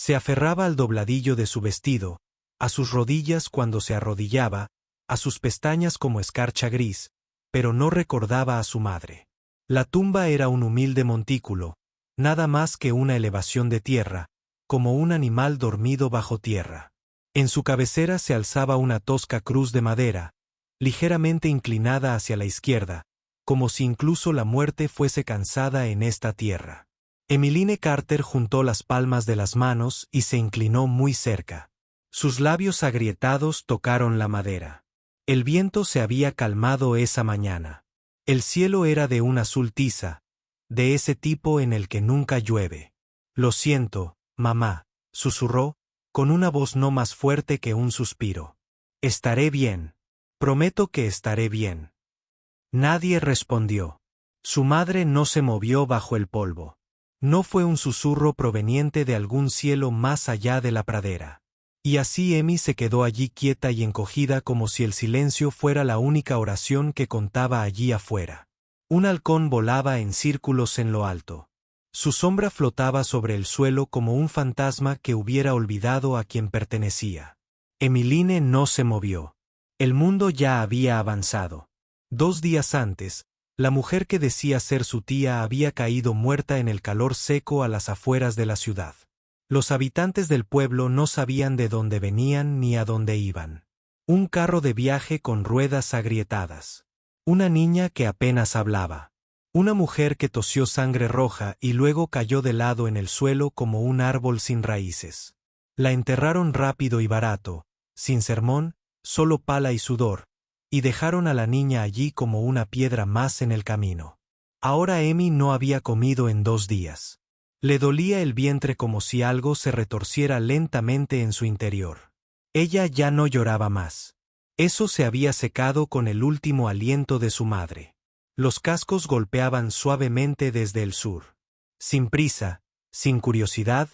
Se aferraba al dobladillo de su vestido, a sus rodillas cuando se arrodillaba, a sus pestañas como escarcha gris, pero no recordaba a su madre. La tumba era un humilde montículo, nada más que una elevación de tierra, como un animal dormido bajo tierra. En su cabecera se alzaba una tosca cruz de madera, ligeramente inclinada hacia la izquierda, como si incluso la muerte fuese cansada en esta tierra. Emmeline Carter juntó las palmas de las manos y se inclinó muy cerca. Sus labios agrietados tocaron la madera. El viento se había calmado esa mañana. El cielo era de un azul tiza, de ese tipo en el que nunca llueve. «Lo siento, mamá», susurró, con una voz no más fuerte que un suspiro. «Estaré bien. Prometo que estaré bien». Nadie respondió. Su madre no se movió bajo el polvo. No fue un susurro proveniente de algún cielo más allá de la pradera. Y así Emmy se quedó allí quieta y encogida como si el silencio fuera la única oración que contaba allí afuera. Un halcón volaba en círculos en lo alto. Su sombra flotaba sobre el suelo como un fantasma que hubiera olvidado a quien pertenecía. Emmeline no se movió. El mundo ya había avanzado. 2 días antes, la mujer que decía ser su tía había caído muerta en el calor seco a las afueras de la ciudad. Los habitantes del pueblo no sabían de dónde venían ni a dónde iban. Un carro de viaje con ruedas agrietadas. Una niña que apenas hablaba. Una mujer que tosió sangre roja y luego cayó de lado en el suelo como un árbol sin raíces. La enterraron rápido y barato, sin sermón, solo pala y sudor, y dejaron a la niña allí como una piedra más en el camino. Ahora Emmy no había comido en 2 días. Le dolía el vientre como si algo se retorciera lentamente en su interior. Ella ya no lloraba más. Eso se había secado con el último aliento de su madre. Los cascos golpeaban suavemente desde el sur. Sin prisa, sin curiosidad,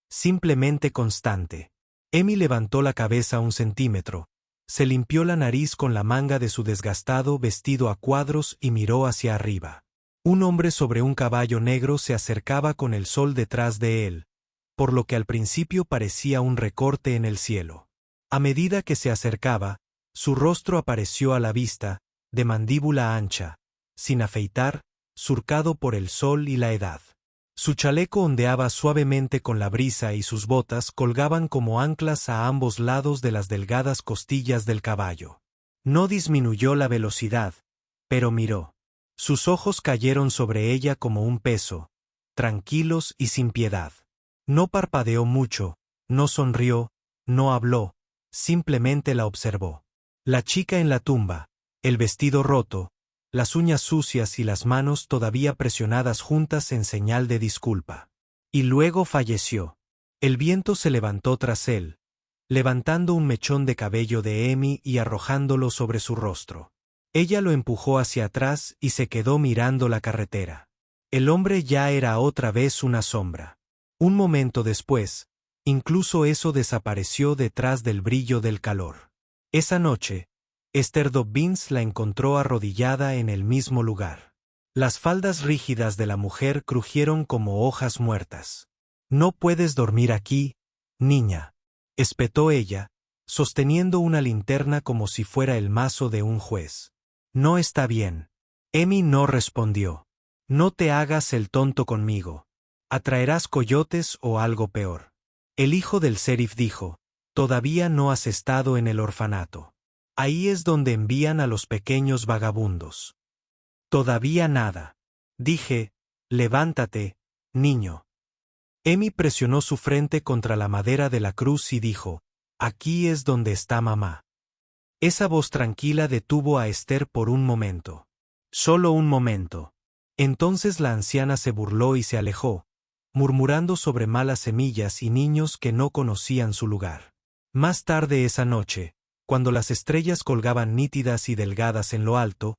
simplemente constante. Emmy levantó la cabeza 1 centímetro, se limpió la nariz con la manga de su desgastado vestido a cuadros y miró hacia arriba. Un hombre sobre un caballo negro se acercaba con el sol detrás de él, por lo que al principio parecía un recorte en el cielo. A medida que se acercaba, su rostro apareció a la vista, de mandíbula ancha, sin afeitar, surcado por el sol y la edad. Su chaleco ondeaba suavemente con la brisa y sus botas colgaban como anclas a ambos lados de las delgadas costillas del caballo. No disminuyó la velocidad, pero miró. Sus ojos cayeron sobre ella como un peso, tranquilos y sin piedad. No parpadeó mucho, no sonrió, no habló, simplemente la observó. La chica en la tumba, el vestido roto, las uñas sucias y las manos todavía presionadas juntas en señal de disculpa. Y luego falleció. El viento se levantó tras él, levantando un mechón de cabello de Emmy y arrojándolo sobre su rostro. Ella lo empujó hacia atrás y se quedó mirando la carretera. El hombre ya era otra vez una sombra. Un momento después, incluso eso desapareció detrás del brillo del calor. Esa noche, Esther Dobbins la encontró arrodillada en el mismo lugar. Las faldas rígidas de la mujer crujieron como hojas muertas. «No puedes dormir aquí, niña», espetó ella, sosteniendo una linterna como si fuera el mazo de un juez. «No está bien». Emmy no respondió. «No te hagas el tonto conmigo. Atraerás coyotes o algo peor». El hijo del sheriff dijo: «Todavía no has estado en el orfanato. Ahí es donde envían a los pequeños vagabundos». «Todavía nada». Dije: «Levántate, niño». Emmy presionó su frente contra la madera de la cruz y dijo: «Aquí es donde está mamá». Esa voz tranquila detuvo a Esther por un momento. Solo un momento. Entonces la anciana se burló y se alejó, murmurando sobre malas semillas y niños que no conocían su lugar. Más tarde esa noche, cuando las estrellas colgaban nítidas y delgadas en lo alto,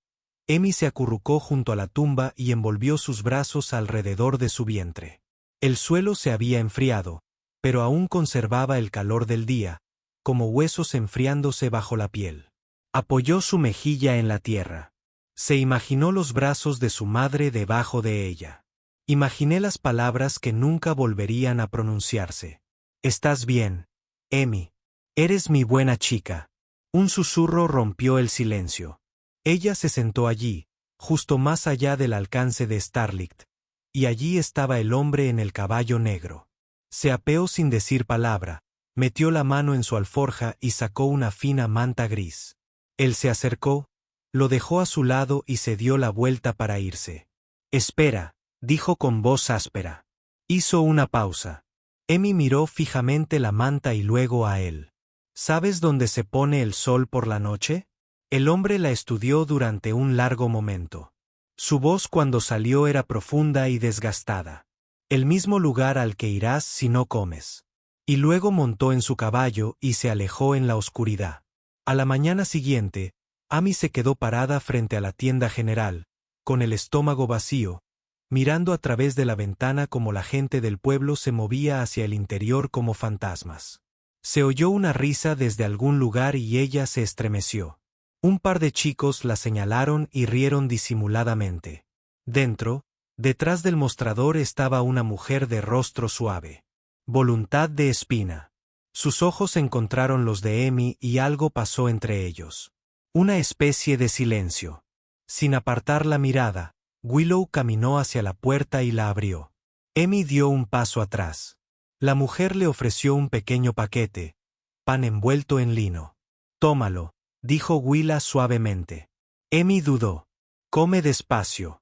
Emmy se acurrucó junto a la tumba y envolvió sus brazos alrededor de su vientre. El suelo se había enfriado, pero aún conservaba el calor del día, como huesos enfriándose bajo la piel. Apoyó su mejilla en la tierra. Se imaginó los brazos de su madre debajo de ella. Imaginé las palabras que nunca volverían a pronunciarse. ¿Estás bien, Emi? Eres mi buena chica. Un susurro rompió el silencio. Ella se sentó allí, justo más allá del alcance de Starlight, y allí estaba el hombre en el caballo negro. Se apeó sin decir palabra, metió la mano en su alforja y sacó una fina manta gris. Él se acercó, lo dejó a su lado y se dio la vuelta para irse. «Espera», dijo con voz áspera. Hizo una pausa. Emi miró fijamente la manta y luego a él. «¿Sabes dónde se pone el sol por la noche?» El hombre la estudió durante un largo momento. Su voz cuando salió era profunda y desgastada. «El mismo lugar al que irás si no comes». Y luego montó en su caballo y se alejó en la oscuridad. A la mañana siguiente, Amy se quedó parada frente a la tienda general, con el estómago vacío, mirando a través de la ventana como la gente del pueblo se movía hacia el interior como fantasmas. Se oyó una risa desde algún lugar y ella se estremeció. Un par de chicos la señalaron y rieron disimuladamente. Dentro, detrás del mostrador estaba una mujer de rostro suave. Voluntad de espina. Sus ojos encontraron los de Emi y algo pasó entre ellos. Una especie de silencio. Sin apartar la mirada, Willow caminó hacia la puerta y la abrió. Emi dio un paso atrás. La mujer le ofreció un pequeño paquete, pan envuelto en lino. «Tómalo», dijo Willa suavemente. Emi dudó. «Come despacio».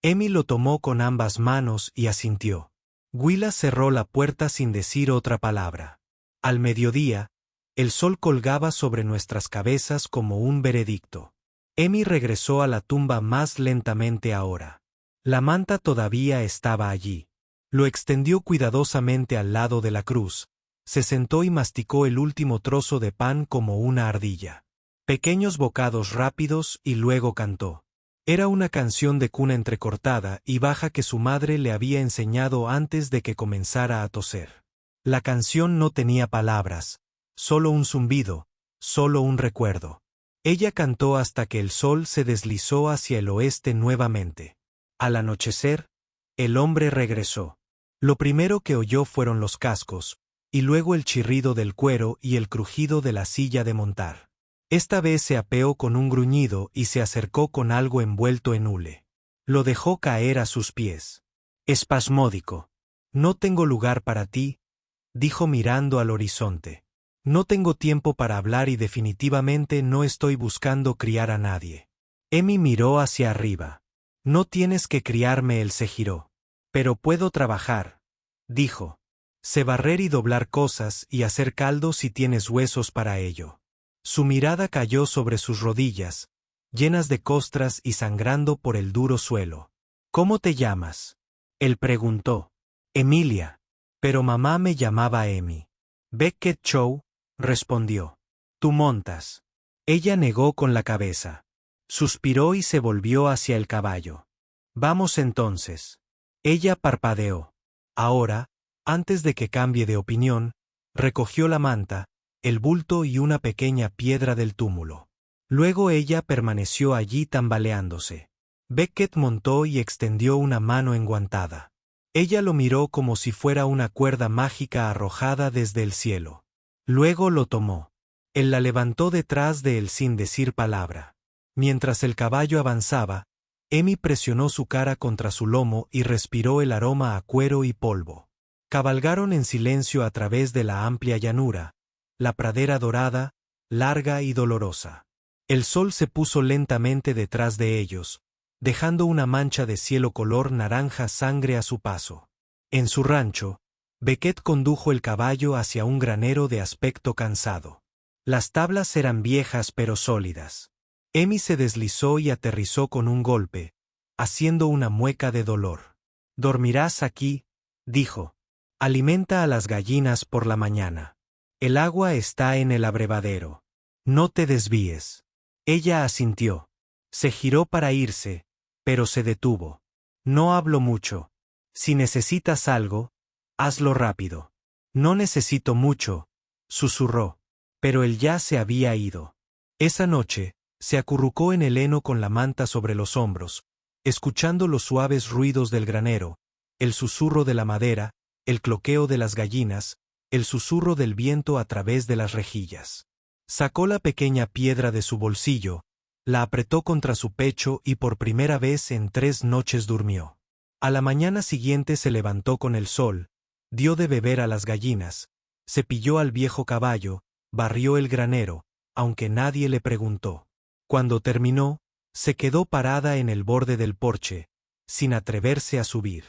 Emi lo tomó con ambas manos y asintió. Willa cerró la puerta sin decir otra palabra. Al mediodía, el sol colgaba sobre nuestras cabezas como un veredicto. Emi regresó a la tumba más lentamente ahora. La manta todavía estaba allí. Lo extendió cuidadosamente al lado de la cruz, se sentó y masticó el último trozo de pan como una ardilla. Pequeños bocados rápidos y luego cantó. Era una canción de cuna entrecortada y baja que su madre le había enseñado antes de que comenzara a toser. La canción no tenía palabras, solo un zumbido, solo un recuerdo. Ella cantó hasta que el sol se deslizó hacia el oeste nuevamente. Al anochecer, el hombre regresó. Lo primero que oyó fueron los cascos, y luego el chirrido del cuero y el crujido de la silla de montar. Esta vez se apeó con un gruñido y se acercó con algo envuelto en hule. Lo dejó caer a sus pies. Espasmódico. «No tengo lugar para ti», dijo mirando al horizonte. «No tengo tiempo para hablar y definitivamente no estoy buscando criar a nadie». Emi miró hacia arriba. «No tienes que criarme», él se giró. «Pero puedo trabajar», dijo. «Sé barrer y doblar cosas y hacer caldo si tienes huesos para ello». Su mirada cayó sobre sus rodillas, llenas de costras y sangrando por el duro suelo. «¿Cómo te llamas?», él preguntó. «Emilia». «Pero mamá me llamaba Emi». «Beckett Chow», respondió. «Tú montas». Ella negó con la cabeza. Suspiró y se volvió hacia el caballo. «Vamos entonces». Ella parpadeó. Ahora, antes de que cambie de opinión, recogió la manta, el bulto y una pequeña piedra del túmulo. Luego ella permaneció allí tambaleándose. Beckett montó y extendió una mano enguantada. Ella lo miró como si fuera una cuerda mágica arrojada desde el cielo. Luego lo tomó. Él la levantó detrás de él sin decir palabra. Mientras el caballo avanzaba, Emi presionó su cara contra su lomo y respiró el aroma a cuero y polvo. Cabalgaron en silencio a través de la amplia llanura, la pradera dorada, larga y dolorosa. El sol se puso lentamente detrás de ellos, dejando una mancha de cielo color naranja sangre a su paso. En su rancho, Beckett condujo el caballo hacia un granero de aspecto cansado. Las tablas eran viejas pero sólidas. Emi se deslizó y aterrizó con un golpe, haciendo una mueca de dolor. «Dormirás aquí», dijo. «Alimenta a las gallinas por la mañana. El agua está en el abrevadero. No te desvíes». Ella asintió. Se giró para irse, pero se detuvo. «No hablo mucho. Si necesitas algo, hazlo rápido». «No necesito mucho», susurró. Pero él ya se había ido. Esa noche, se acurrucó en el heno con la manta sobre los hombros, escuchando los suaves ruidos del granero, el susurro de la madera, el cloqueo de las gallinas, el susurro del viento a través de las rejillas. Sacó la pequeña piedra de su bolsillo, la apretó contra su pecho y por primera vez en 3 noches durmió. A la mañana siguiente se levantó con el sol, dio de beber a las gallinas, cepilló al viejo caballo, barrió el granero, aunque nadie le preguntó. Cuando terminó, se quedó parada en el borde del porche, sin atreverse a subir.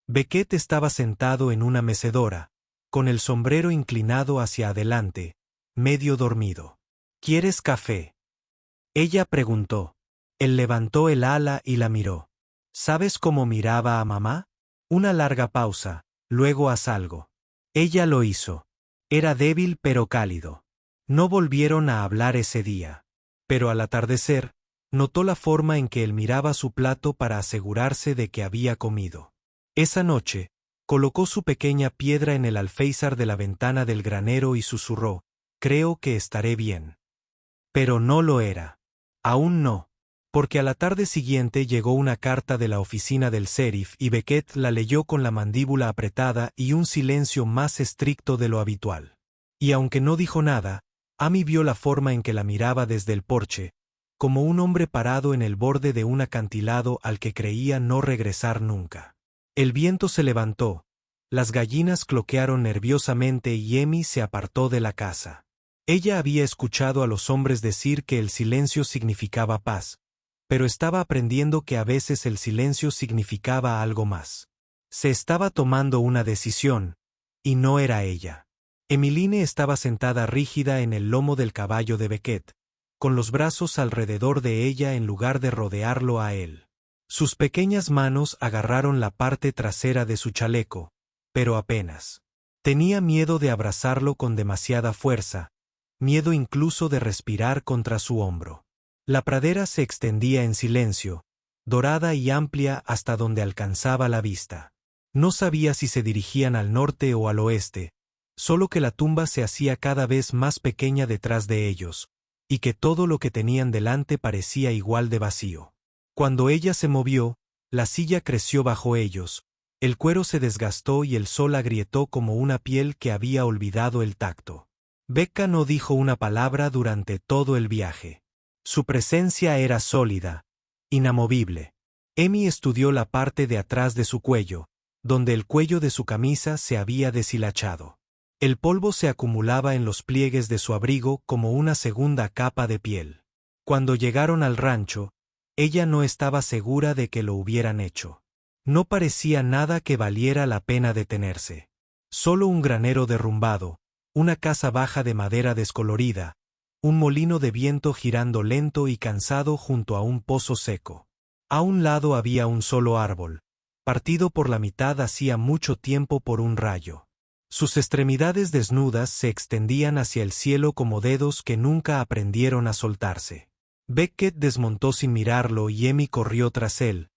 Becket estaba sentado en una mecedora, con el sombrero inclinado hacia adelante, medio dormido. ¿Quieres café?, ella preguntó. Él levantó el ala y la miró. ¿Sabes cómo miraba a mamá? Una larga pausa, luego haz algo. Ella lo hizo. Era débil pero cálido. No volvieron a hablar ese día. Pero al atardecer, notó la forma en que él miraba su plato para asegurarse de que había comido. Esa noche, colocó su pequeña piedra en el alféizar de la ventana del granero y susurró, «Creo que estaré bien». Pero no lo era. Aún no, porque a la tarde siguiente llegó una carta de la oficina del sheriff y Becket la leyó con la mandíbula apretada y un silencio más estricto de lo habitual. Y aunque no dijo nada, Amy vio la forma en que la miraba desde el porche, como un hombre parado en el borde de un acantilado al que creía no regresar nunca. El viento se levantó, las gallinas cloquearon nerviosamente y Amy se apartó de la casa. Ella había escuchado a los hombres decir que el silencio significaba paz, pero estaba aprendiendo que a veces el silencio significaba algo más. Se estaba tomando una decisión, y no era ella. Emmeline estaba sentada rígida en el lomo del caballo de Becket, con los brazos alrededor de ella en lugar de rodearlo a él. Sus pequeñas manos agarraron la parte trasera de su chaleco, pero apenas. Tenía miedo de abrazarlo con demasiada fuerza, miedo incluso de respirar contra su hombro. La pradera se extendía en silencio, dorada y amplia hasta donde alcanzaba la vista. No sabía si se dirigían al norte o al oeste, solo que la tumba se hacía cada vez más pequeña detrás de ellos, y que todo lo que tenían delante parecía igual de vacío. Cuando ella se movió, la silla creció bajo ellos, el cuero se desgastó y el sol agrietó como una piel que había olvidado el tacto. Becca no dijo una palabra durante todo el viaje. Su presencia era sólida, inamovible. Amy estudió la parte de atrás de su cuello, donde el cuello de su camisa se había deshilachado. El polvo se acumulaba en los pliegues de su abrigo como una segunda capa de piel. Cuando llegaron al rancho, ella no estaba segura de que lo hubieran hecho. No parecía nada que valiera la pena detenerse. Solo un granero derrumbado, una casa baja de madera descolorida, un molino de viento girando lento y cansado junto a un pozo seco. A un lado había un solo árbol, partido por la mitad hacía mucho tiempo por un rayo. Sus extremidades desnudas se extendían hacia el cielo como dedos que nunca aprendieron a soltarse. Becket desmontó sin mirarlo y Amy corrió tras él,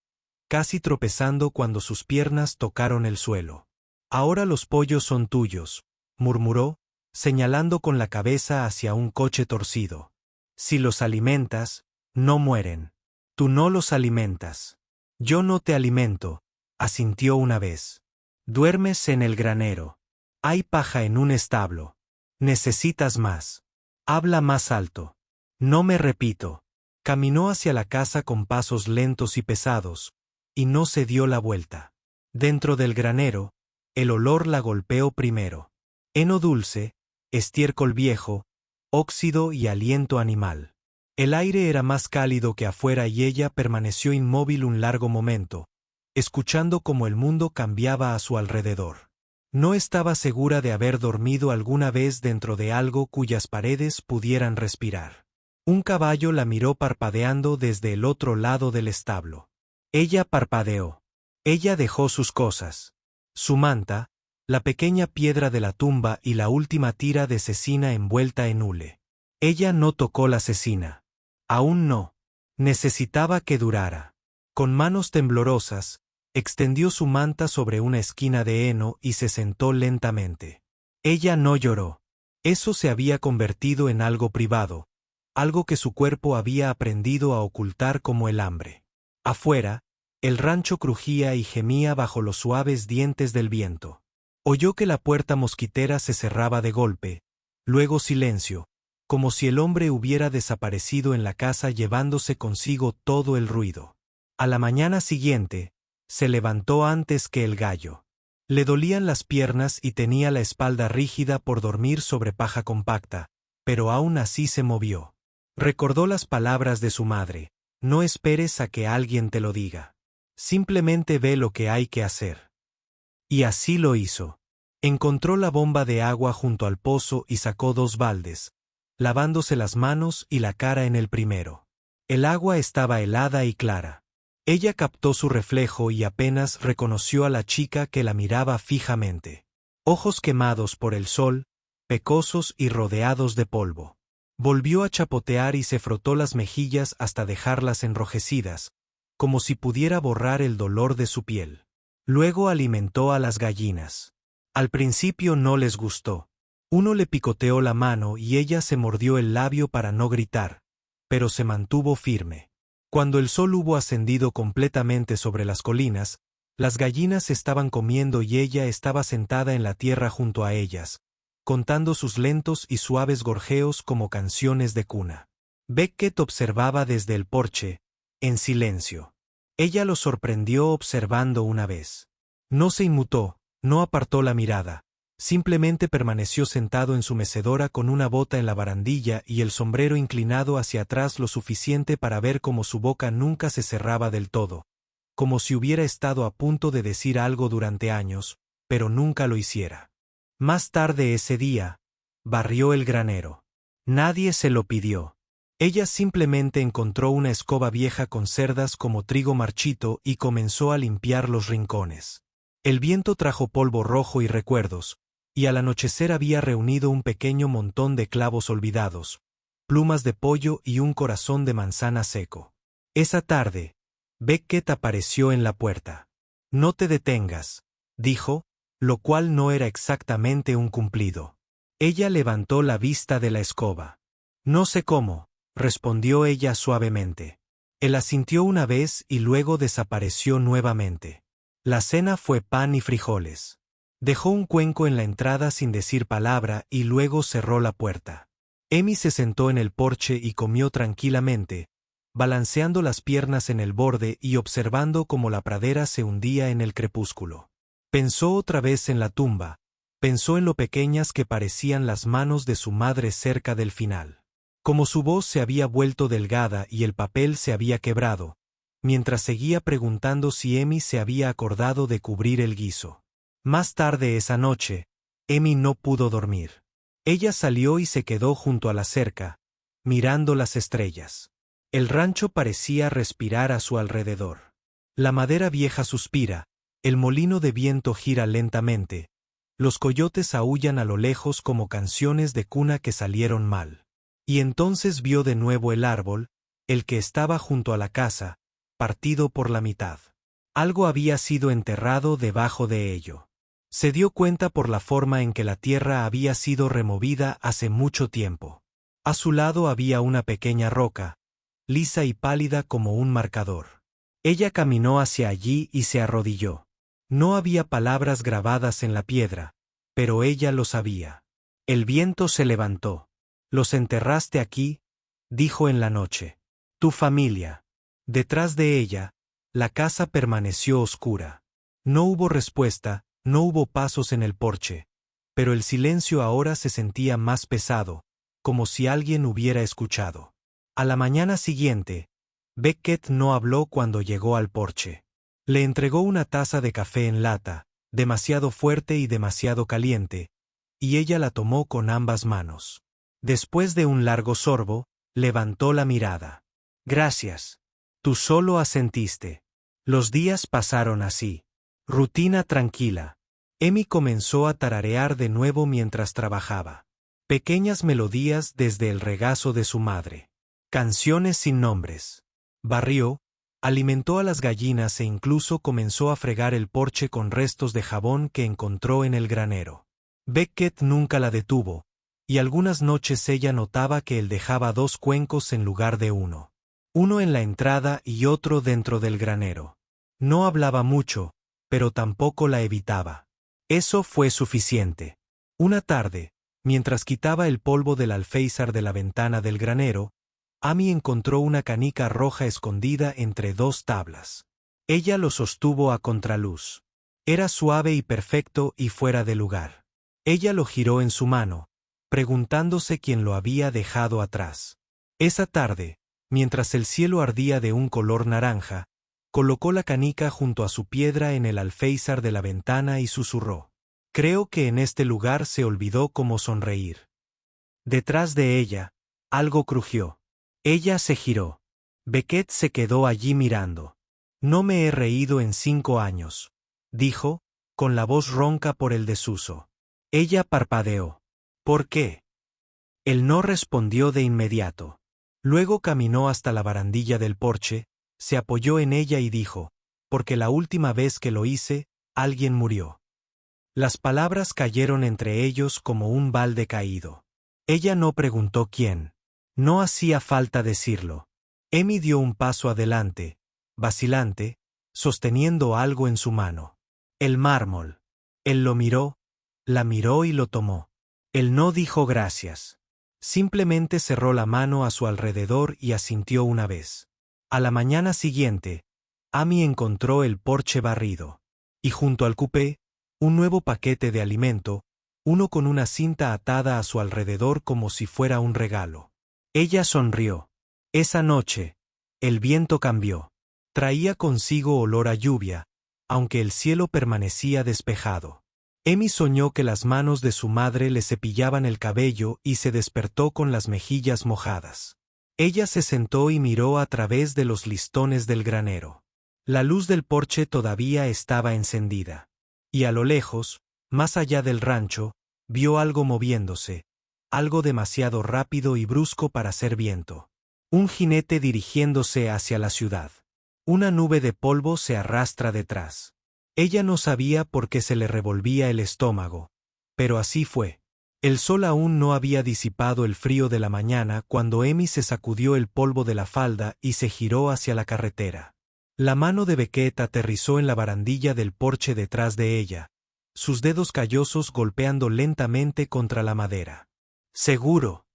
casi tropezando cuando sus piernas tocaron el suelo. «Ahora los pollos son tuyos», murmuró, señalando con la cabeza hacia un coche torcido. «Si los alimentas, no mueren. Tú no los alimentas». «Yo no te alimento», asintió una vez. «Duermes en el granero. Hay paja en un establo. Necesitas más. Habla más alto». «No me repito». Caminó hacia la casa con pasos lentos y pesados, y no se dio la vuelta. Dentro del granero, el olor la golpeó primero. Heno dulce, estiércol viejo, óxido y aliento animal. El aire era más cálido que afuera y ella permaneció inmóvil un largo momento, escuchando cómo el mundo cambiaba a su alrededor. No estaba segura de haber dormido alguna vez dentro de algo cuyas paredes pudieran respirar. Un caballo la miró parpadeando desde el otro lado del establo. Ella parpadeó. Ella dejó sus cosas. Su manta, la pequeña piedra de la tumba y la última tira de cecina envuelta en hule. Ella no tocó la cecina. Aún no. Necesitaba que durara. Con manos temblorosas, extendió su manta sobre una esquina de heno y se sentó lentamente. Ella no lloró. Eso se había convertido en algo privado, algo que su cuerpo había aprendido a ocultar como el hambre. Afuera, el rancho crujía y gemía bajo los suaves dientes del viento. Oyó que la puerta mosquitera se cerraba de golpe, luego silencio, como si el hombre hubiera desaparecido en la casa llevándose consigo todo el ruido. A la mañana siguiente, se levantó antes que el gallo. Le dolían las piernas y tenía la espalda rígida por dormir sobre paja compacta, pero aún así se movió. Recordó las palabras de su madre: no esperes a que alguien te lo diga. Simplemente ve lo que hay que hacer. Y así lo hizo. Encontró la bomba de agua junto al pozo y sacó 2 baldes, lavándose las manos y la cara en el primero. El agua estaba helada y clara. Ella captó su reflejo y apenas reconoció a la chica que la miraba fijamente. Ojos quemados por el sol, pecosos y rodeados de polvo. Volvió a chapotear y se frotó las mejillas hasta dejarlas enrojecidas, como si pudiera borrar el dolor de su piel. Luego alimentó a las gallinas. Al principio no les gustó. Uno le picoteó la mano y ella se mordió el labio para no gritar, pero se mantuvo firme. Cuando el sol hubo ascendido completamente sobre las colinas, las gallinas estaban comiendo y ella estaba sentada en la tierra junto a ellas, contando sus lentos y suaves gorjeos como canciones de cuna. Beckett observaba desde el porche, en silencio. Ella lo sorprendió observando una vez. No se inmutó, no apartó la mirada, simplemente permaneció sentado en su mecedora con una bota en la barandilla y el sombrero inclinado hacia atrás lo suficiente para ver cómo su boca nunca se cerraba del todo, como si hubiera estado a punto de decir algo durante años, pero nunca lo hiciera. Más tarde ese día, barrió el granero. Nadie se lo pidió. Ella simplemente encontró una escoba vieja con cerdas como trigo marchito y comenzó a limpiar los rincones. El viento trajo polvo rojo y recuerdos, y al anochecer había reunido un pequeño montón de clavos olvidados, plumas de pollo y un corazón de manzana seco. Esa tarde, Beckett apareció en la puerta. No te detengas, dijo, lo cual no era exactamente un cumplido. Ella levantó la vista de la escoba. No sé cómo, respondió ella suavemente. Él asintió una vez y luego desapareció nuevamente. La cena fue pan y frijoles. Dejó un cuenco en la entrada sin decir palabra y luego cerró la puerta. Amy se sentó en el porche y comió tranquilamente, balanceando las piernas en el borde y observando cómo la pradera se hundía en el crepúsculo. Pensó otra vez en la tumba, pensó en lo pequeñas que parecían las manos de su madre cerca del final. Como su voz se había vuelto delgada y el papel se había quebrado, mientras seguía preguntando si Amy se había acordado de cubrir el guiso. Más tarde esa noche, Amy no pudo dormir. Ella salió y se quedó junto a la cerca, mirando las estrellas. El rancho parecía respirar a su alrededor. La madera vieja suspira, el molino de viento gira lentamente, los coyotes aúllan a lo lejos como canciones de cuna que salieron mal. Y entonces vio de nuevo el árbol, el que estaba junto a la casa, partido por la mitad. Algo había sido enterrado debajo de ello. Se dio cuenta por la forma en que la tierra había sido removida hace mucho tiempo. A su lado había una pequeña roca, lisa y pálida como un marcador. Ella caminó hacia allí y se arrodilló. No había palabras grabadas en la piedra, pero ella lo sabía. El viento se levantó. «Los enterraste aquí», dijo en la noche. «Tu familia». Detrás de ella, la casa permaneció oscura. No hubo respuesta, no hubo pasos en el porche, pero el silencio ahora se sentía más pesado, como si alguien hubiera escuchado. A la mañana siguiente, Beckett no habló cuando llegó al porche. Le entregó una taza de café en lata, demasiado fuerte y demasiado caliente, y ella la tomó con ambas manos. Después de un largo sorbo, levantó la mirada. «Gracias. Tú solo asentiste». Los días pasaron así. Rutina tranquila. Amy comenzó a tararear de nuevo mientras trabajaba. Pequeñas melodías desde el regazo de su madre. Canciones sin nombres. Barrió, alimentó a las gallinas e incluso comenzó a fregar el porche con restos de jabón que encontró en el granero. Beckett nunca la detuvo, y algunas noches ella notaba que él dejaba 2 cuencos en lugar de uno. Uno en la entrada y otro dentro del granero. No hablaba mucho, pero tampoco la evitaba. Eso fue suficiente. Una tarde, mientras quitaba el polvo del alféizar de la ventana del granero, Amy encontró una canica roja escondida entre dos tablas. Ella lo sostuvo a contraluz. Era suave y perfecto y fuera de lugar. Ella lo giró en su mano, preguntándose quién lo había dejado atrás. Esa tarde, mientras el cielo ardía de un color naranja, colocó la canica junto a su piedra en el alféizar de la ventana y susurró. Creo que en este lugar se olvidó cómo sonreír. Detrás de ella, algo crujió. Ella se giró. Beckett se quedó allí mirando. No me he reído en 5 años, dijo, con la voz ronca por el desuso. Ella parpadeó. ¿Por qué? Él no respondió de inmediato. Luego caminó hasta la barandilla del porche, se apoyó en ella y dijo, porque la última vez que lo hice, alguien murió. Las palabras cayeron entre ellos como un balde caído. Ella no preguntó quién. No hacía falta decirlo. Amy dio un paso adelante, vacilante, sosteniendo algo en su mano. El mármol. Él lo miró, la miró y lo tomó. Él no dijo gracias. Simplemente cerró la mano a su alrededor y asintió una vez. A la mañana siguiente, Amy encontró el porche barrido. Y junto al cupé, un nuevo paquete de alimento, uno con una cinta atada a su alrededor como si fuera un regalo. Ella sonrió. Esa noche, el viento cambió. Traía consigo olor a lluvia, aunque el cielo permanecía despejado. Amy soñó que las manos de su madre le cepillaban el cabello y se despertó con las mejillas mojadas. Ella se sentó y miró a través de los listones del granero. La luz del porche todavía estaba encendida. Y a lo lejos, más allá del rancho, vio algo moviéndose, algo demasiado rápido y brusco para ser viento. Un jinete dirigiéndose hacia la ciudad. Una nube de polvo se arrastra detrás. Ella no sabía por qué se le revolvía el estómago, pero así fue. El sol aún no había disipado el frío de la mañana cuando Amy se sacudió el polvo de la falda y se giró hacia la carretera. La mano de Beckett aterrizó en la barandilla del porche detrás de ella, sus dedos callosos golpeando lentamente contra la madera. ¿Seguro?,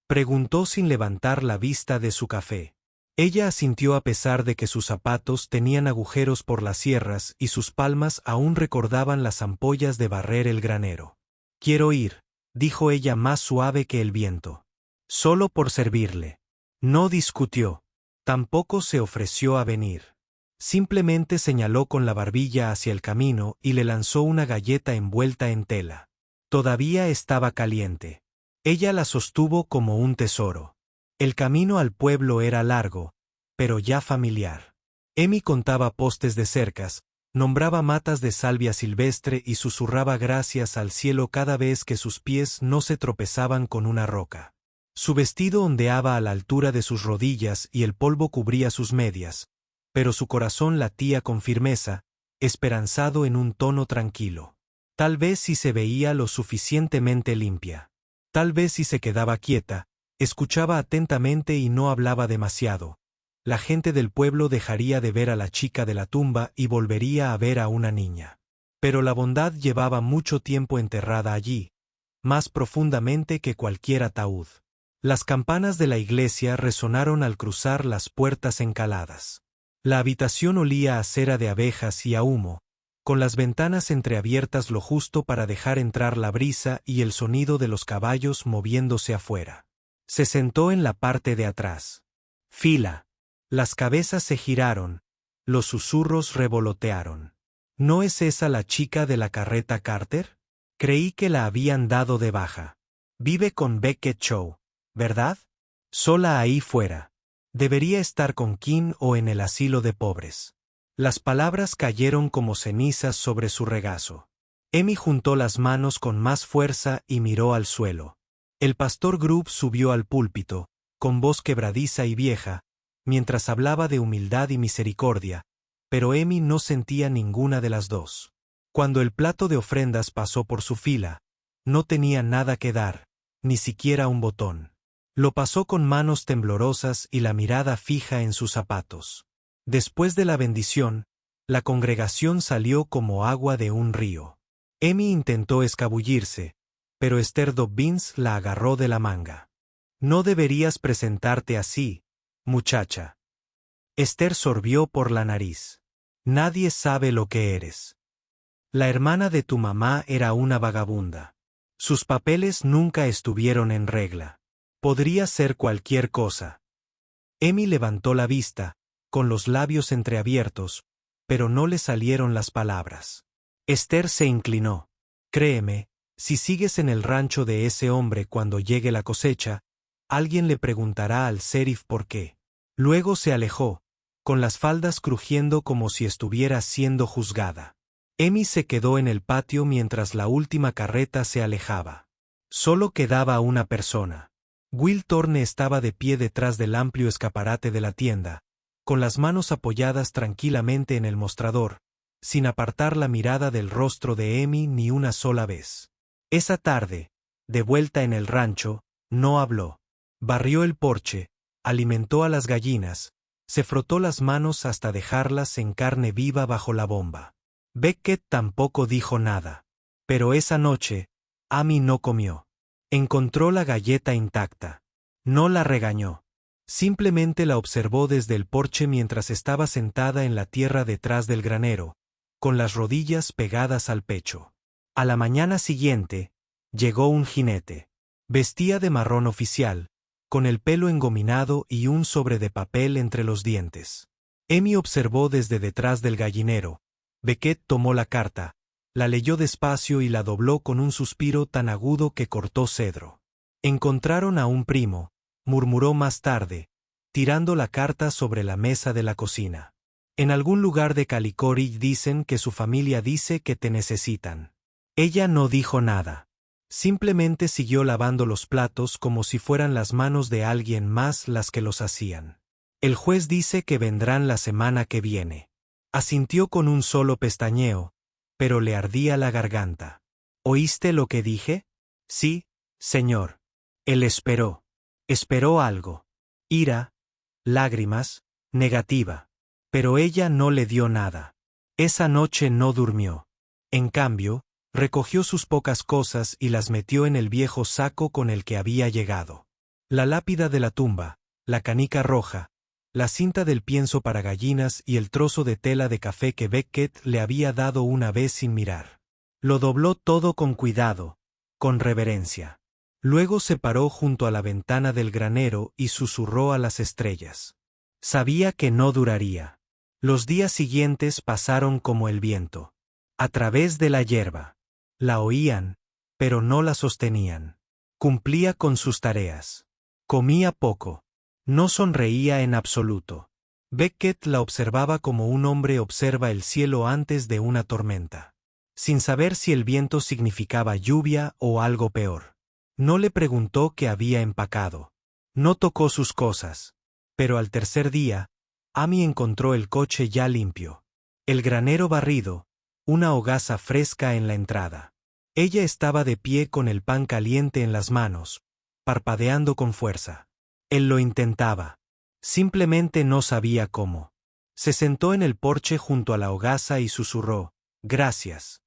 preguntó sin levantar la vista de su café. Ella asintió a pesar de que sus zapatos tenían agujeros por las sierras y sus palmas aún recordaban las ampollas de barrer el granero. Quiero ir, dijo ella más suave que el viento. Solo por servirle. No discutió. Tampoco se ofreció a venir. Simplemente señaló con la barbilla hacia el camino y le lanzó una galleta envuelta en tela. Todavía estaba caliente. Ella la sostuvo como un tesoro. El camino al pueblo era largo, pero ya familiar. Amy contaba postes de cercas, nombraba matas de salvia silvestre y susurraba gracias al cielo cada vez que sus pies no se tropezaban con una roca. Su vestido ondeaba a la altura de sus rodillas y el polvo cubría sus medias, pero su corazón latía con firmeza, esperanzado en un tono tranquilo. Tal vez si se veía lo suficientemente limpia. Tal vez si se quedaba quieta, escuchaba atentamente y no hablaba demasiado, la gente del pueblo dejaría de ver a la chica de la tumba y volvería a ver a una niña. Pero la bondad llevaba mucho tiempo enterrada allí, más profundamente que cualquier ataúd. Las campanas de la iglesia resonaron al cruzar las puertas encaladas. La habitación olía a cera de abejas y a humo, con las ventanas entreabiertas lo justo para dejar entrar la brisa y el sonido de los caballos moviéndose afuera. Se sentó en la parte de atrás. Fila. Las cabezas se giraron, los susurros revolotearon. ¿No es esa la chica de la carreta Carter? Creí que la habían dado de baja. Vive con Beckett Shaw, ¿verdad? Sola ahí fuera. Debería estar con Kim o en el asilo de pobres. Las palabras cayeron como cenizas sobre su regazo. Amy juntó las manos con más fuerza y miró al suelo. El pastor Grubb subió al púlpito, con voz quebradiza y vieja, mientras hablaba de humildad y misericordia, pero Amy no sentía ninguna de las dos. Cuando el plato de ofrendas pasó por su fila, no tenía nada que dar, ni siquiera un botón. Lo pasó con manos temblorosas y la mirada fija en sus zapatos. Después de la bendición, la congregación salió como agua de un río. Amy intentó escabullirse, pero Esther Dobbins la agarró de la manga. No deberías presentarte así, muchacha. Esther sorbió por la nariz. Nadie sabe lo que eres. La hermana de tu mamá era una vagabunda. Sus papeles nunca estuvieron en regla. Podría ser cualquier cosa. Amy levantó la vista, con los labios entreabiertos, pero no le salieron las palabras. Esther se inclinó. Créeme, si sigues en el rancho de ese hombre cuando llegue la cosecha, alguien le preguntará al sheriff por qué. Luego se alejó, con las faldas crujiendo como si estuviera siendo juzgada. Amy se quedó en el patio mientras la última carreta se alejaba. Solo quedaba una persona. Will Thorne estaba de pie detrás del amplio escaparate de la tienda, con las manos apoyadas tranquilamente en el mostrador, sin apartar la mirada del rostro de Amy ni una sola vez. Esa tarde, de vuelta en el rancho, no habló. Barrió el porche, alimentó a las gallinas, se frotó las manos hasta dejarlas en carne viva bajo la bomba. Beckett tampoco dijo nada. Pero esa noche, Amy no comió. Encontró la galleta intacta. No la regañó. Simplemente la observó desde el porche mientras estaba sentada en la tierra detrás del granero, con las rodillas pegadas al pecho. A la mañana siguiente, llegó un jinete. Vestía de marrón oficial, con el pelo engominado y un sobre de papel entre los dientes. Amy observó desde detrás del gallinero. Beckett tomó la carta, la leyó despacio y la dobló con un suspiro tan agudo que cortó cedro. Encontraron a un primo, murmuró más tarde, tirando la carta sobre la mesa de la cocina. En algún lugar de Calicory dicen que su familia dice que te necesitan. Ella no dijo nada. Simplemente siguió lavando los platos como si fueran las manos de alguien más las que los hacían. El juez dice que vendrán la semana que viene. Asintió con un solo pestañeo, pero le ardía la garganta. ¿Oíste lo que dije? Sí, señor. Él esperó. Esperó algo. Ira, lágrimas, negativa. Pero ella no le dio nada. Esa noche no durmió. En cambio, recogió sus pocas cosas y las metió en el viejo saco con el que había llegado. La lápida de la tumba, la canica roja, la cinta del pienso para gallinas y el trozo de tela de café que Beckett le había dado una vez sin mirar. Lo dobló todo con cuidado, con reverencia. Luego se paró junto a la ventana del granero y susurró a las estrellas. Sabía que no duraría. Los días siguientes pasaron como el viento. A través de la hierba. La oían, pero no la sostenían. Cumplía con sus tareas. Comía poco. No sonreía en absoluto. Beckett la observaba como un hombre observa el cielo antes de una tormenta, sin saber si el viento significaba lluvia o algo peor. No le preguntó qué había empacado. No tocó sus cosas. Pero al tercer día, Amy encontró el coche ya limpio. El granero barrido, una hogaza fresca en la entrada. Ella estaba de pie con el pan caliente en las manos, parpadeando con fuerza. Él lo intentaba. Simplemente no sabía cómo. Se sentó en el porche junto a la hogaza y susurró, «Gracias».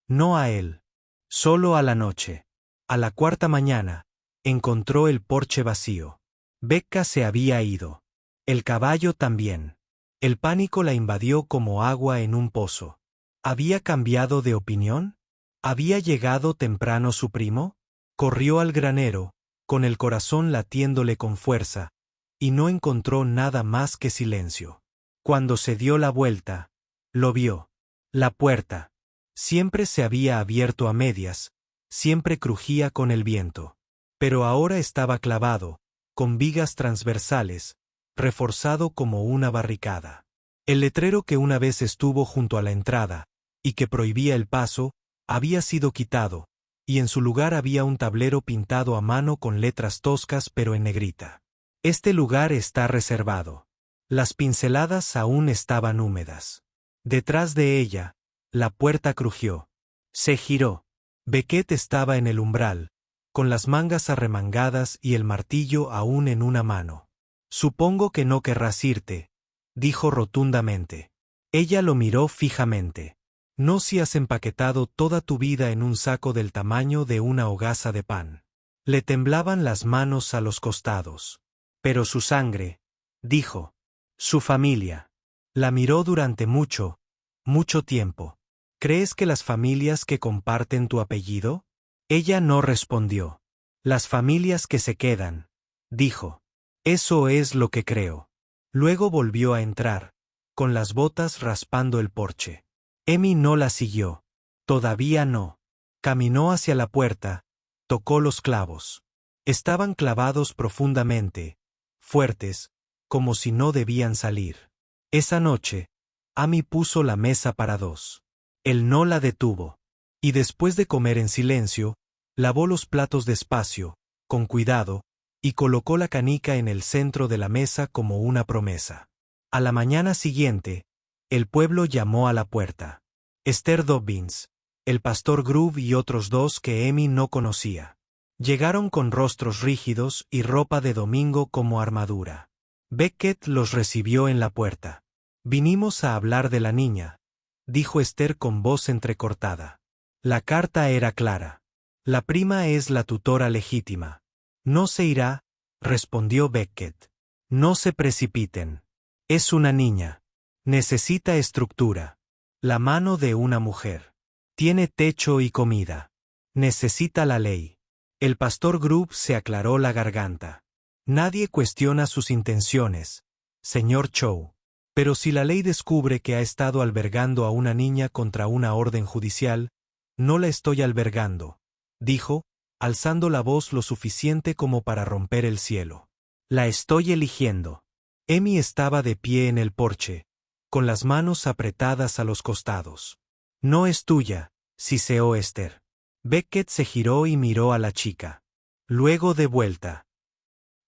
No a él. Solo a la noche. A la cuarta mañana, encontró el porche vacío. Becca se había ido. El caballo también. El pánico la invadió como agua en un pozo. ¿Había cambiado de opinión? ¿Había llegado temprano su primo? Corrió al granero, con el corazón latiéndole con fuerza, y no encontró nada más que silencio. Cuando se dio la vuelta, lo vio. La puerta. Siempre se había abierto a medias, siempre crujía con el viento. Pero ahora estaba clavado, con vigas transversales, reforzado como una barricada. El letrero que una vez estuvo junto a la entrada, y que prohibía el paso, había sido quitado, y en su lugar había un tablero pintado a mano con letras toscas pero en negrita. Este lugar está reservado. Las pinceladas aún estaban húmedas. Detrás de ella, la puerta crujió. Se giró. Beckett estaba en el umbral, con las mangas arremangadas y el martillo aún en una mano. «Supongo que no querrás irte», dijo rotundamente. Ella lo miró fijamente. No si has empaquetado toda tu vida en un saco del tamaño de una hogaza de pan. Le temblaban las manos a los costados. Pero su sangre, dijo. Su familia. La miró durante mucho, mucho tiempo. ¿Crees que las familias que comparten tu apellido? Ella no respondió. Las familias que se quedan, dijo. Eso es lo que creo. Luego volvió a entrar, con las botas raspando el porche. Amy no la siguió. Todavía no. Caminó hacia la puerta, tocó los clavos. Estaban clavados profundamente, fuertes, como si no debían salir. Esa noche, Amy puso la mesa para dos. Él no la detuvo. Y después de comer en silencio, lavó los platos despacio, con cuidado, y colocó la canica en el centro de la mesa como una promesa. A la mañana siguiente, el pueblo llamó a la puerta. Esther Dobbins, el pastor Groove y otros dos que Amy no conocía. Llegaron con rostros rígidos y ropa de domingo como armadura. Beckett los recibió en la puerta. Vinimos a hablar de la niña, dijo Esther con voz entrecortada. La carta era clara. La prima es la tutora legítima. No se irá, respondió Beckett. No se precipiten. Es una niña. Necesita estructura. La mano de una mujer. Tiene techo y comida. Necesita la ley. El pastor Groove se aclaró la garganta. Nadie cuestiona sus intenciones, señor Chow. Pero si la ley descubre que ha estado albergando a una niña contra una orden judicial, no la estoy albergando, dijo, alzando la voz lo suficiente como para romper el cielo. La estoy eligiendo. Amy estaba de pie en el porche, con las manos apretadas a los costados. No es tuya, siseó Esther. Beckett se giró y miró a la chica. Luego de vuelta.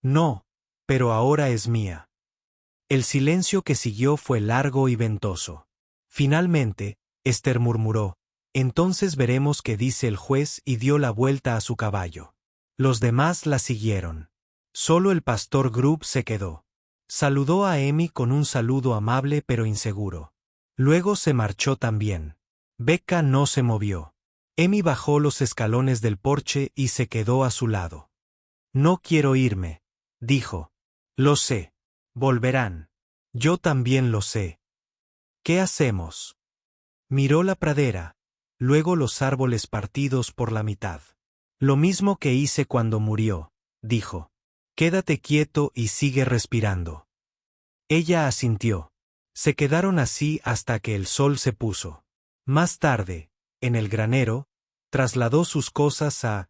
No, pero ahora es mía. El silencio que siguió fue largo y ventoso. Finalmente, Esther murmuró, entonces veremos qué dice el juez, y dio la vuelta a su caballo. Los demás la siguieron. Solo el pastor Groove se quedó. Saludó a Amy con un saludo amable pero inseguro. Luego se marchó también. Becca no se movió. Amy bajó los escalones del porche y se quedó a su lado. No quiero irme, dijo. Lo sé. Volverán. Yo también lo sé. ¿Qué hacemos? Miró la pradera, luego los árboles partidos por la mitad. Lo mismo que hice cuando murió, dijo. Quédate quieto y sigue respirando. Ella asintió. Se quedaron así hasta que el sol se puso. Más tarde, en el granero, trasladó sus cosas a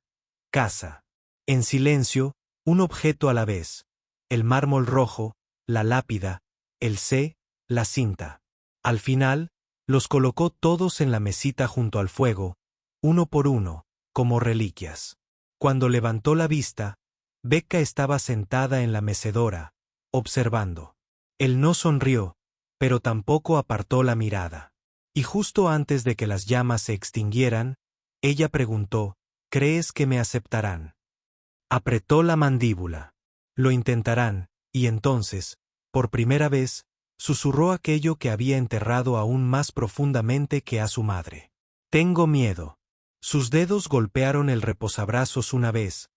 casa. En silencio, un objeto a la vez. El mármol rojo, la lápida, el C, la cinta. Al final, los colocó todos en la mesita junto al fuego, uno por uno, como reliquias. Cuando levantó la vista, Becca estaba sentada en la mecedora, observando. Él no sonrió, pero tampoco apartó la mirada. Y justo antes de que las llamas se extinguieran, ella preguntó, ¿crees que me aceptarán? Apretó la mandíbula. Lo intentarán, y entonces, por primera vez, susurró aquello que había enterrado aún más profundamente que a su madre. Tengo miedo. Sus dedos golpearon el reposabrazos una vez,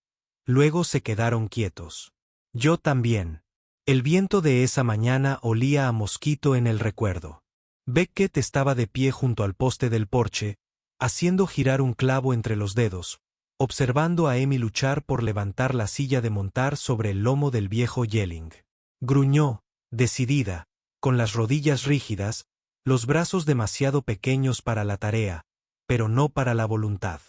luego se quedaron quietos. Yo también. El viento de esa mañana olía a mosquito en el recuerdo. Beckett estaba de pie junto al poste del porche, haciendo girar un clavo entre los dedos, observando a Amy luchar por levantar la silla de montar sobre el lomo del viejo Yelling. Gruñó, decidida, con las rodillas rígidas, los brazos demasiado pequeños para la tarea, pero no para la voluntad.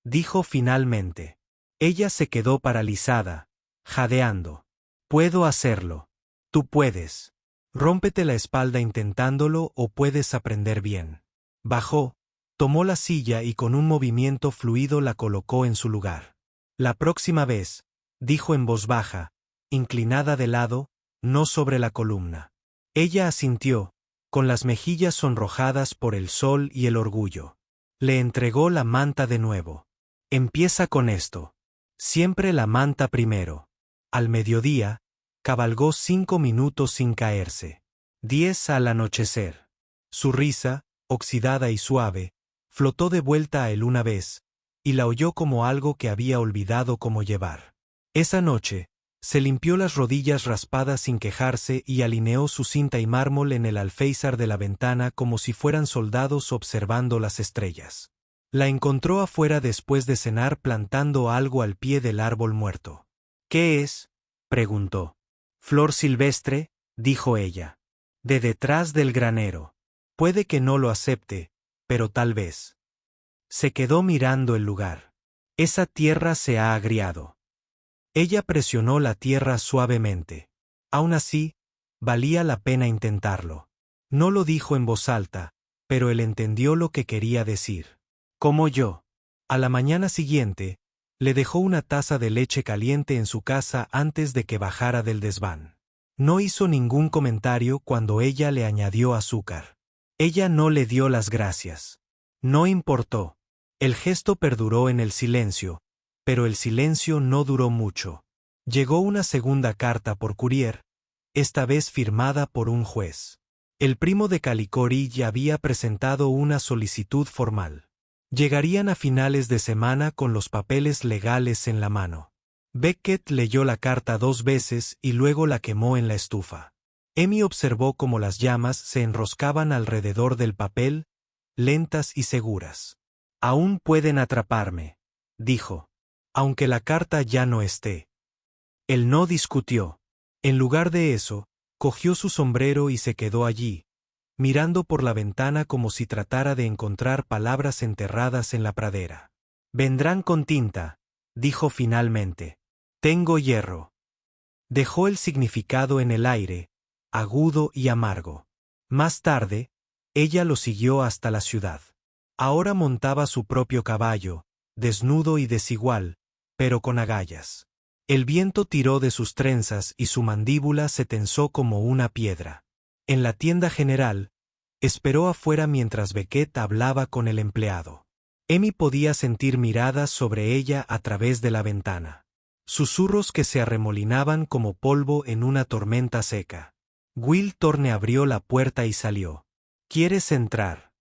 Dijo finalmente. Ella se quedó paralizada, jadeando. Puedo hacerlo. Tú puedes. Rómpete la espalda intentándolo o puedes aprender bien. Bajó, tomó la silla y con un movimiento fluido la colocó en su lugar. La próxima vez, dijo en voz baja, inclinada de lado, no sobre la columna. Ella asintió, con las mejillas sonrojadas por el sol y el orgullo. Le entregó la manta de nuevo. Empieza con esto. Siempre la manta primero. Al mediodía, cabalgó 5 minutos sin caerse. 10 al anochecer. Su risa, oxidada y suave, flotó de vuelta a él una vez, y la oyó como algo que había olvidado cómo llevar. Esa noche, se limpió las rodillas raspadas sin quejarse y alineó su cinta y mármol en el alféizar de la ventana como si fueran soldados observando las estrellas. La encontró afuera después de cenar plantando algo al pie del árbol muerto. «¿Qué es?», preguntó. «Flor silvestre», dijo ella. «De detrás del granero. Puede que no lo acepte, pero tal vez». Se quedó mirando el lugar. «Esa tierra se ha agriado». Ella presionó la tierra suavemente. Aún así, valía la pena intentarlo. No lo dijo en voz alta, pero él entendió lo que quería decir. «Como yo». A la mañana siguiente, le dejó una taza de leche caliente en su casa antes de que bajara del desván. No hizo ningún comentario cuando ella le añadió azúcar. Ella no le dio las gracias. No importó. El gesto perduró en el silencio, pero el silencio no duró mucho. Llegó una segunda carta por courier, esta vez firmada por un juez. El primo de Calicori ya había presentado una solicitud formal. Llegarían a finales de semana con los papeles legales en la mano. Beckett leyó la carta 2 veces y luego la quemó en la estufa. Amy observó cómo las llamas se enroscaban alrededor del papel, lentas y seguras. «Aún pueden atraparme», dijo, «aunque la carta ya no esté». Él no discutió. En lugar de eso, cogió su sombrero y se quedó allí, mirando por la ventana como si tratara de encontrar palabras enterradas en la pradera. «Vendrán con tinta», dijo finalmente. «Tengo hierro». Dejó el significado en el aire, agudo y amargo. Más tarde, ella lo siguió hasta la ciudad. Ahora montaba su propio caballo, desnudo y desigual, pero con agallas. El viento tiró de sus trenzas y su mandíbula se tensó como una piedra. En la tienda general, esperó afuera mientras Beckett hablaba con el empleado. Amy podía sentir miradas sobre ella a través de la ventana. Susurros que se arremolinaban como polvo en una tormenta seca. Will Thorne abrió la puerta y salió. «¿Quieres entrar?»,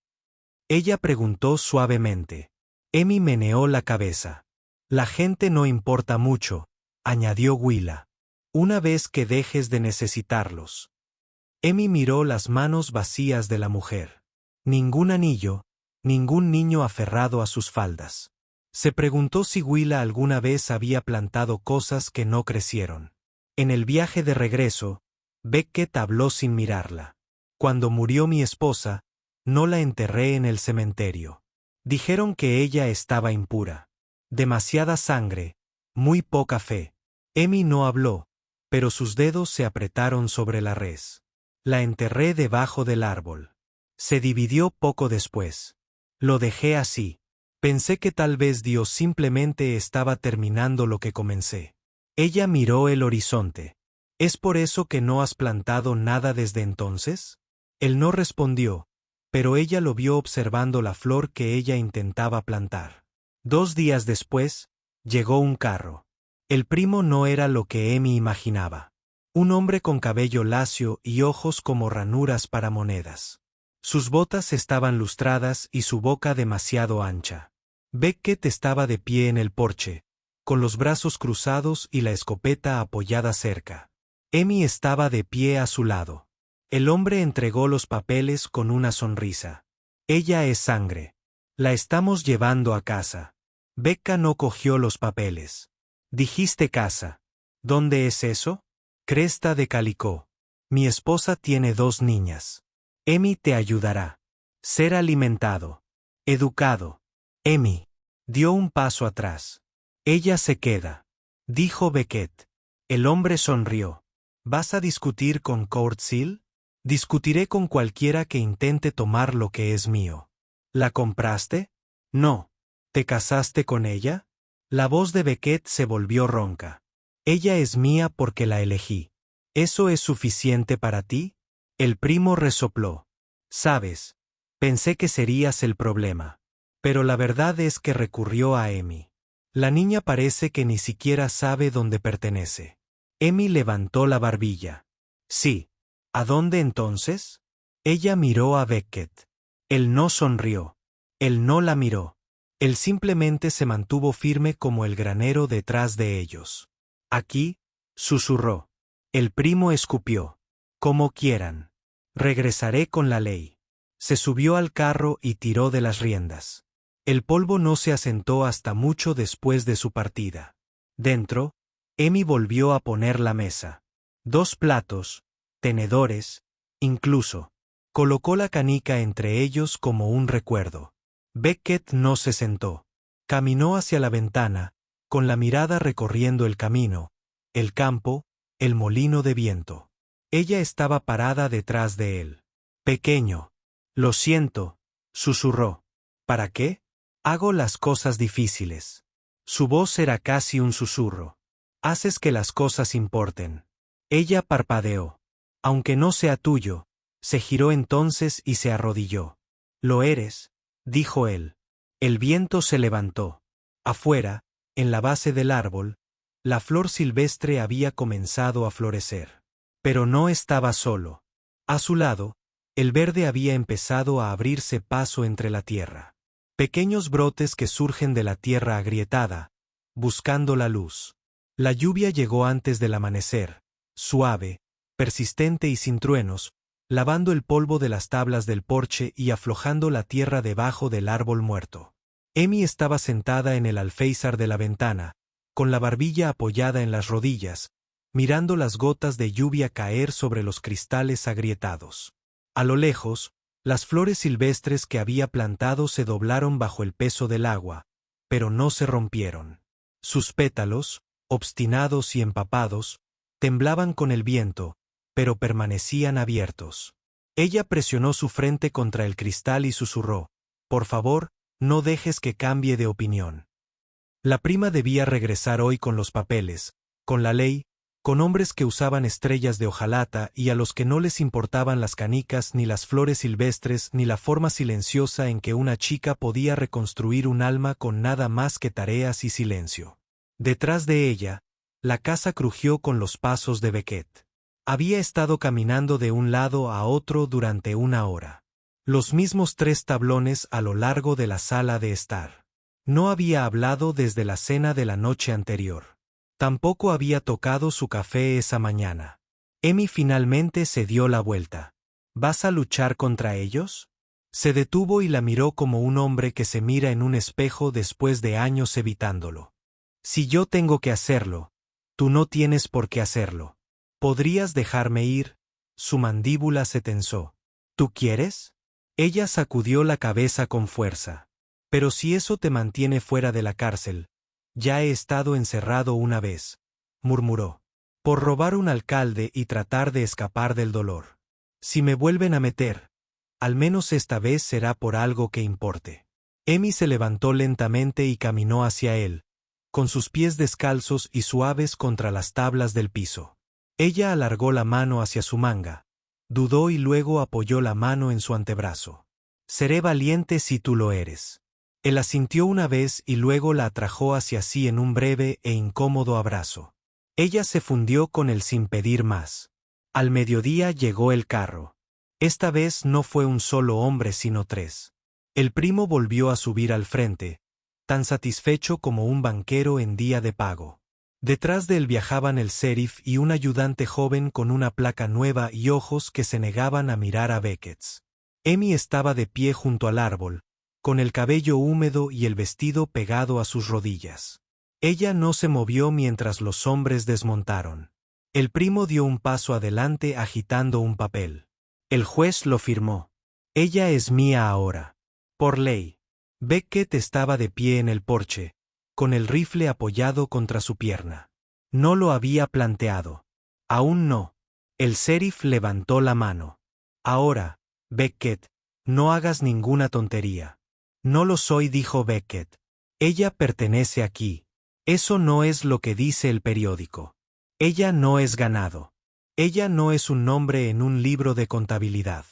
ella preguntó suavemente. Amy meneó la cabeza. «La gente no importa mucho», añadió Willa. «Una vez que dejes de necesitarlos». Amy miró las manos vacías de la mujer. Ningún anillo, ningún niño aferrado a sus faldas. Se preguntó si Willa alguna vez había plantado cosas que no crecieron. En el viaje de regreso, Beckett habló sin mirarla. «Cuando murió mi esposa, no la enterré en el cementerio. Dijeron que ella estaba impura. Demasiada sangre, muy poca fe». Amy no habló, pero sus dedos se apretaron sobre la res. «La enterré debajo del árbol. Se dividió poco después. Lo dejé así. Pensé que tal vez Dios simplemente estaba terminando lo que comencé». Ella miró el horizonte. «¿Es por eso que no has plantado nada desde entonces?». Él no respondió, pero ella lo vio observando la flor que ella intentaba plantar. 2 días después, llegó un carro. El primo no era lo que Amy imaginaba. Un hombre con cabello lacio y ojos como ranuras para monedas. Sus botas estaban lustradas y su boca demasiado ancha. Beckett estaba de pie en el porche, con los brazos cruzados y la escopeta apoyada cerca. Amy estaba de pie a su lado. El hombre entregó los papeles con una sonrisa. «Ella es sangre. La estamos llevando a casa». Becca no cogió los papeles. «Dijiste casa. ¿Dónde es eso?». «Cresta de Calicó. Mi esposa tiene 2 niñas. Amy te ayudará. Ser alimentado. Educado». Amy dio un paso atrás. «Ella se queda», dijo Beckett. El hombre sonrió. «¿Vas a discutir con Court Seal?». «Discutiré con cualquiera que intente tomar lo que es mío». «¿La compraste?». «No». «¿Te casaste con ella?». La voz de Beckett se volvió ronca. «Ella es mía porque la elegí». «¿Eso es suficiente para ti?». El primo resopló. «Sabes, pensé que serías el problema». Pero la verdad es que recurrió a Amy. La niña parece que ni siquiera sabe dónde pertenece. Amy levantó la barbilla. «Sí». «¿A dónde entonces?». Ella miró a Beckett. Él no sonrió. Él no la miró. Él simplemente se mantuvo firme como el granero detrás de ellos. Aquí, susurró. El primo escupió. Como quieran. Regresaré con la ley. Se subió al carro y tiró de las riendas. El polvo no se asentó hasta mucho después de su partida. Dentro, Amy volvió a poner la mesa. 2 platos, tenedores, incluso. Colocó la canica entre ellos como un recuerdo. Beckett no se sentó. Caminó hacia la ventana, con la mirada recorriendo el camino, el campo, el molino de viento. Ella estaba parada detrás de él. Pequeño. Lo siento, susurró. ¿Para qué? Hago las cosas difíciles. Su voz era casi un susurro. Haces que las cosas importen. Ella parpadeó. Aunque no sea tuyo, se giró entonces y se arrodilló. Lo eres, dijo él. El viento se levantó. Afuera, en la base del árbol, la flor silvestre había comenzado a florecer. Pero no estaba solo. A su lado, el verde había empezado a abrirse paso entre la tierra. Pequeños brotes que surgen de la tierra agrietada, buscando la luz. La lluvia llegó antes del amanecer, suave, persistente y sin truenos, lavando el polvo de las tablas del porche y aflojando la tierra debajo del árbol muerto. Amy estaba sentada en el alféizar de la ventana, con la barbilla apoyada en las rodillas, mirando las gotas de lluvia caer sobre los cristales agrietados. A lo lejos, las flores silvestres que había plantado se doblaron bajo el peso del agua, pero no se rompieron. Sus pétalos, obstinados y empapados, temblaban con el viento, pero permanecían abiertos. Ella presionó su frente contra el cristal y susurró, «Por favor, no dejes que cambie de opinión». La prima debía regresar hoy con los papeles, con la ley, con hombres que usaban estrellas de hojalata y a los que no les importaban las canicas ni las flores silvestres ni la forma silenciosa en que una chica podía reconstruir un alma con nada más que tareas y silencio. Detrás de ella, la casa crujió con los pasos de Beckett. Había estado caminando de un lado a otro durante 1 hora. Los mismos 3 tablones a lo largo de la sala de estar. No había hablado desde la cena de la noche anterior. Tampoco había tocado su café esa mañana. Amy finalmente se dio la vuelta. ¿Vas a luchar contra ellos? Se detuvo y la miró como un hombre que se mira en un espejo después de años evitándolo. Si yo tengo que hacerlo, tú no tienes por qué hacerlo. ¿Podrías dejarme ir? Su mandíbula se tensó. ¿Tú quieres? Ella sacudió la cabeza con fuerza. Pero si eso te mantiene fuera de la cárcel, ya he estado encerrado una vez, murmuró. Por robar un alcalde y tratar de escapar del dolor. Si me vuelven a meter, al menos esta vez será por algo que importe. Amy se levantó lentamente y caminó hacia él, con sus pies descalzos y suaves contra las tablas del piso. Ella alargó la mano hacia su manga, dudó y luego apoyó la mano en su antebrazo. Seré valiente si tú lo eres. Él asintió una vez y luego la atrajo hacia sí en un breve e incómodo abrazo. Ella se fundió con él sin pedir más. Al mediodía llegó el carro. Esta vez no fue un solo hombre sino 3. El primo volvió a subir al frente, tan satisfecho como un banquero en día de pago. Detrás de él viajaban el sheriff y un ayudante joven con una placa nueva y ojos que se negaban a mirar a Beckett. Amy estaba de pie junto al árbol, con el cabello húmedo y el vestido pegado a sus rodillas. Ella no se movió mientras los hombres desmontaron. El primo dio un paso adelante agitando un papel. El juez lo firmó. Ella es mía ahora. Por ley. Beckett estaba de pie en el porche, con el rifle apoyado contra su pierna. No lo había planteado. Aún no. El sheriff levantó la mano. Ahora, Beckett, no hagas ninguna tontería. No lo soy, dijo Beckett. Ella pertenece aquí. Eso no es lo que dice el periódico. Ella no es ganado. Ella no es un nombre en un libro de contabilidad.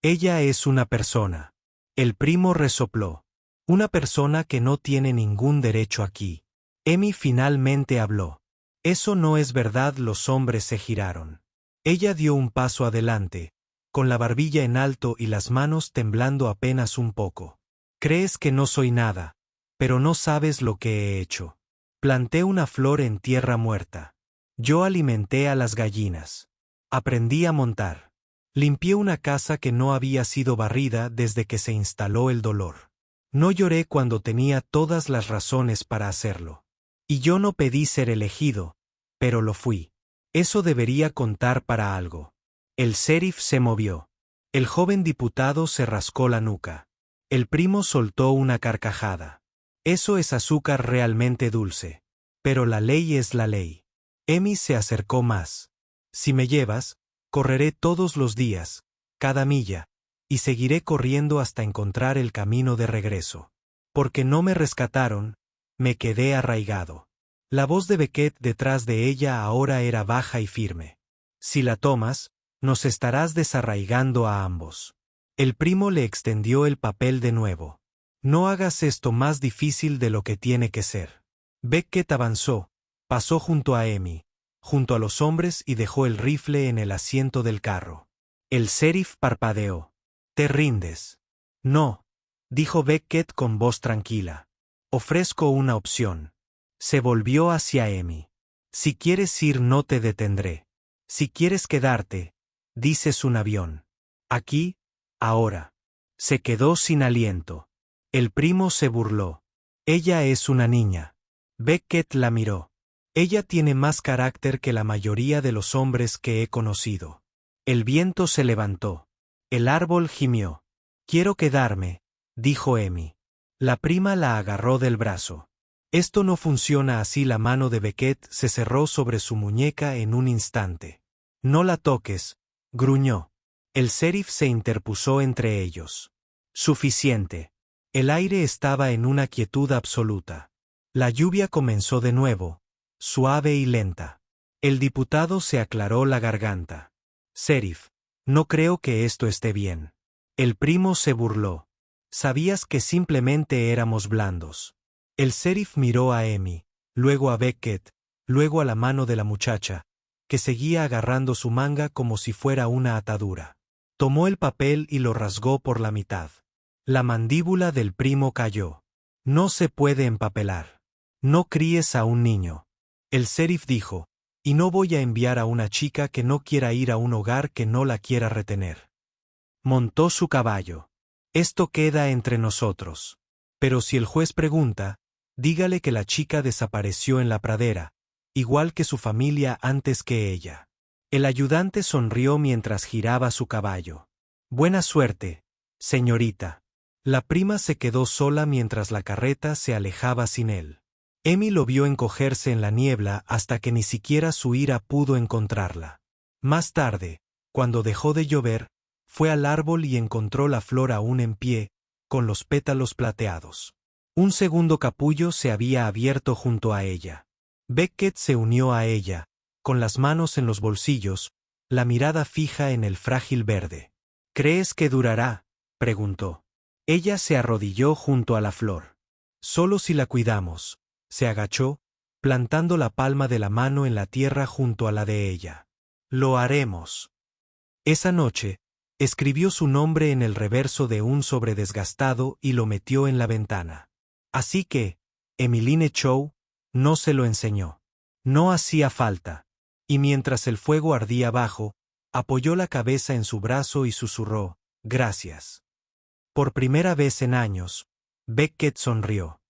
Ella es una persona. El primo resopló. Una persona que no tiene ningún derecho aquí. Amy finalmente habló. Eso no es verdad. Los hombres se giraron. Ella dio un paso adelante, con la barbilla en alto y las manos temblando apenas un poco. Crees que no soy nada, pero no sabes lo que he hecho. Planté una flor en tierra muerta. Yo alimenté a las gallinas. Aprendí a montar. Limpié una casa que no había sido barrida desde que se instaló el dolor. No lloré cuando tenía todas las razones para hacerlo. Y yo no pedí ser elegido, pero lo fui. Eso debería contar para algo. El sheriff se movió. El joven diputado se rascó la nuca. El primo soltó una carcajada. Eso es azúcar realmente dulce. Pero la ley es la ley. Amy se acercó más. Si me llevas, correré todos los días, cada milla, y seguiré corriendo hasta encontrar el camino de regreso. Porque no me rescataron, me quedé arraigado. La voz de Beckett detrás de ella ahora era baja y firme. Si la tomas, nos estarás desarraigando a ambos. El primo le extendió el papel de nuevo. No hagas esto más difícil de lo que tiene que ser. Beckett avanzó, pasó junto a Amy, junto a los hombres y dejó el rifle en el asiento del carro. El sheriff parpadeó. ¿Te rindes? No, dijo Beckett con voz tranquila. Ofrezco una opción. Se volvió hacia Amy. Si quieres ir no te detendré. Si quieres quedarte, dices un avión. Aquí, ahora. Se quedó sin aliento. El primo se burló. Ella es una niña. Beckett la miró. Ella tiene más carácter que la mayoría de los hombres que he conocido. El viento se levantó. El árbol gimió. Quiero quedarme, dijo Amy. La prima la agarró del brazo. Esto no funciona así. La mano de Beckett se cerró sobre su muñeca en un instante. No la toques, gruñó. El sheriff se interpuso entre ellos. Suficiente. El aire estaba en una quietud absoluta. La lluvia comenzó de nuevo, suave y lenta. El diputado se aclaró la garganta. Sheriff, no creo que esto esté bien. El primo se burló. Sabías que simplemente éramos blandos. El sheriff miró a Amy, luego a Beckett, luego a la mano de la muchacha, que seguía agarrando su manga como si fuera una atadura. Tomó el papel y lo rasgó por la mitad. La mandíbula del primo cayó. No se puede empapelar. No críes a un niño. El sheriff dijo, y no voy a enviar a una chica que no quiera ir a un hogar que no la quiera retener. Montó su caballo. Esto queda entre nosotros. Pero si el juez pregunta, dígale que la chica desapareció en la pradera, igual que su familia antes que ella. El ayudante sonrió mientras giraba su caballo. Buena suerte, señorita. La prima se quedó sola mientras la carreta se alejaba sin él. Amy lo vio encogerse en la niebla hasta que ni siquiera su ira pudo encontrarla. Más tarde, cuando dejó de llover, fue al árbol y encontró la flor aún en pie, con los pétalos plateados. Un segundo capullo se había abierto junto a ella. Beckett se unió a ella, con las manos en los bolsillos, la mirada fija en el frágil verde. ¿Crees que durará?, preguntó. Ella se arrodilló junto a la flor. Solo si la cuidamos. Se agachó, plantando la palma de la mano en la tierra junto a la de ella. Lo haremos. Esa noche, escribió su nombre en el reverso de un sobre desgastado y lo metió en la ventana. Así que, Emmeline Chow, no se lo enseñó. No hacía falta. Y mientras el fuego ardía abajo, apoyó la cabeza en su brazo y susurró, «Gracias». Por primera vez en años, Beckett sonrió.